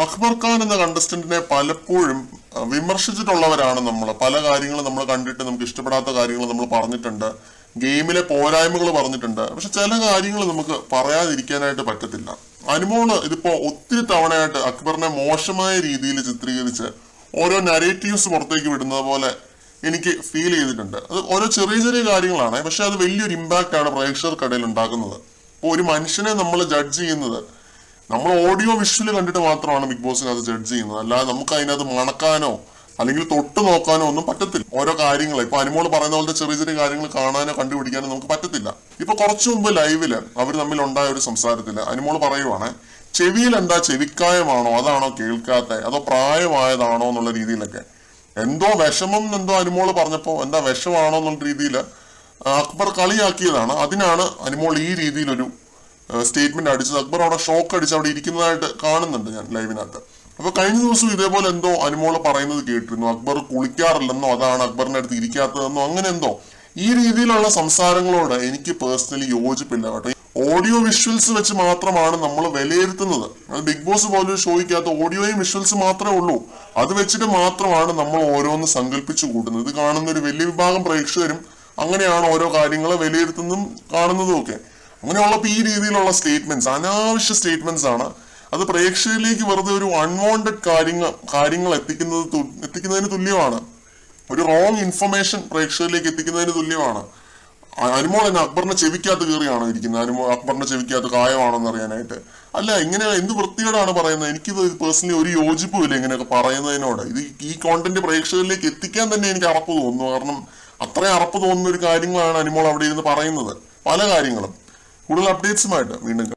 അക്ബർ ഖാൻ എന്ന കണ്ടസ്റ്റന്റിനെ പലപ്പോഴും വിമർശിച്ചിട്ടുള്ളവരാണ് നമ്മൾ. പല കാര്യങ്ങളും നമ്മൾ കണ്ടിട്ട് നമുക്ക് ഇഷ്ടപ്പെടാത്ത കാര്യങ്ങൾ നമ്മൾ പറഞ്ഞിട്ടുണ്ട്, ഗെയിമിലെ പോരായ്മകൾ പറഞ്ഞിട്ടുണ്ട്. പക്ഷെ ചില കാര്യങ്ങൾ നമുക്ക് പറയാതിരിക്കാനായിട്ട് പറ്റത്തില്ല. അനുമോള് ഇതിപ്പോ ഒത്തിരി തവണയായിട്ട് അക്ബറിനെ മോശമായ രീതിയിൽ ചിത്രീകരിച്ച് ഓരോ നരേറ്റീവ്സ് പുറത്തേക്ക് വിടുന്നത് പോലെ എനിക്ക് ഫീൽ ചെയ്തിട്ടുണ്ട്. അത് ഓരോ ചെറിയ ചെറിയ കാര്യങ്ങളാണ്, പക്ഷെ അത് വലിയൊരു ഇമ്പാക്റ്റ് ആണ് പ്രേക്ഷകർക്കിടയിൽ ഉണ്ടാക്കുന്നത്. ഇപ്പോൾ ഒരു മനുഷ്യനെ നമ്മൾ ജഡ്ജ് ചെയ്യുന്നത് നമ്മൾ ഓഡിയോ വിഷ്വല് കണ്ടിട്ട് മാത്രമാണ് ബിഗ് ബോസിനകത്ത് ജഡ്ജ് ചെയ്യുന്നത്. അല്ലാതെ നമുക്ക് അതിനകത്ത് മണക്കാനോ അല്ലെങ്കിൽ തൊട്ട് നോക്കാനോ ഒന്നും പറ്റത്തില്ല. ഓരോ കാര്യങ്ങൾ ഇപ്പൊ അനുമോള് പറയുന്ന പോലത്തെ ചെറിയ ചെറിയ കാര്യങ്ങൾ കാണാനോ കണ്ടുപിടിക്കാനോ നമുക്ക് പറ്റത്തില്ല. ഇപ്പൊ കുറച്ചു മുമ്പ് ലൈവില് അവർ തമ്മിൽ ഉണ്ടായ ഒരു സംസാരത്തില് അനുമോള് പറയുവാണ്, ചെവിയിൽ എന്താ ചെവിക്കായമാണോ, അതാണോ കേൾക്കാത്ത, അതോ പ്രായമായതാണോ എന്നുള്ള രീതിയിലൊക്കെ എന്തോ വിഷമം എന്തോ അനുമോള് പറഞ്ഞപ്പോ എന്താ വിഷമാണോ എന്നുള്ള രീതിയിൽ അക്ബർ കളിയാക്കിയതാണ്. അതിനാണ് അനുമോൾ ഈ രീതിയിലൊരു സ്റ്റേറ്റ്മെന്റ് അടിച്ചത്. അക്ബർ അവിടെ ഷോക്ക് അടിച്ച് അവിടെ ഇരിക്കുന്നതായിട്ട് കാണുന്നുണ്ട് ഞാൻ ലൈവിനകത്ത്. അപ്പൊ കഴിഞ്ഞ ദിവസം ഇതേപോലെ എന്തോ അനുമോള് പറയുന്നത് കേട്ടിരുന്നു, അക്ബർ കുളിക്കാറില്ലെന്നോ അതാണ് അക്ബറിന്റെ അടുത്ത് ഇരിക്കാത്തതെന്നോ അങ്ങനെ എന്തോ. ഈ രീതിയിലുള്ള സംസാരങ്ങളോട് എനിക്ക് പേഴ്സണലി യോജിപ്പില്ല കേട്ടോ. ഓഡിയോ വിഷ്വൽസ് വെച്ച് മാത്രമാണ് നമ്മൾ വിലയിരുത്തുന്നത്. ബിഗ് ബോസ് പോലൊരു ഷോയ്ക്കകത്ത് ഓഡിയോയും വിഷ്വൽസ് മാത്രമേ ഉള്ളൂ. അത് വെച്ചിട്ട് മാത്രമാണ് നമ്മൾ ഓരോന്ന് സങ്കല്പിച്ചു കൂട്ടുന്നത്. ഇത് കാണുന്ന ഒരു വലിയ വിഭാഗം പ്രേക്ഷകരും അങ്ങനെയാണ് ഓരോ കാര്യങ്ങളെ വിലയിരുത്തുന്നതും കാണുന്നതും ഒക്കെ. അങ്ങനെയുള്ളപ്പോൾ ഈ രീതിയിലുള്ള സ്റ്റേറ്റ്മെന്റ്സ് അനാവശ്യ സ്റ്റേറ്റ്മെന്റ്സ് ആണ്. അത് പ്രേക്ഷകരിലേക്ക് വെറുതെ ഒരു അൺവാണ്ടഡ് കാര്യങ്ങൾ എത്തിക്കുന്നതിന് തുല്യമാണ്. ഒരു റോങ് ഇൻഫർമേഷൻ പ്രേക്ഷകരിലേക്ക് എത്തിക്കുന്നതിന് തുല്യമാണ്. അനുമോൾ തന്നെ അക്ബറിന്റെ ചെവിക്കകത്ത് കയറിയാണോ ഇരിക്കുന്നത്? അക്ബറിന്റെ ചെവിക്കകത്ത് കായമാണെന്ന് അറിയാനായിട്ട് അല്ല. ഇങ്ങനെ എന്ത് വൃത്തിയോടാണ് പറയുന്നത്? എനിക്കിത് പേഴ്സണലി ഒരു യോജിപ്പുമില്ല ഇങ്ങനെയൊക്കെ പറയുന്നതിനോട്. ഈ കോണ്ടന്റ് പ്രേക്ഷകരിലേക്ക് എത്തിക്കാൻ തന്നെ എനിക്ക് അറപ്പ് തോന്നുന്നു. കാരണം അത്രയും അറപ്പ് തോന്നുന്ന ഒരു കാര്യങ്ങളാണ് അനുമോൾ അവിടെ ഇരുന്ന് പറയുന്നത്, പല കാര്യങ്ങളും. കൂടുതൽ അപ്ഡേറ്റ്സുമായിട്ട് വീണ്ടും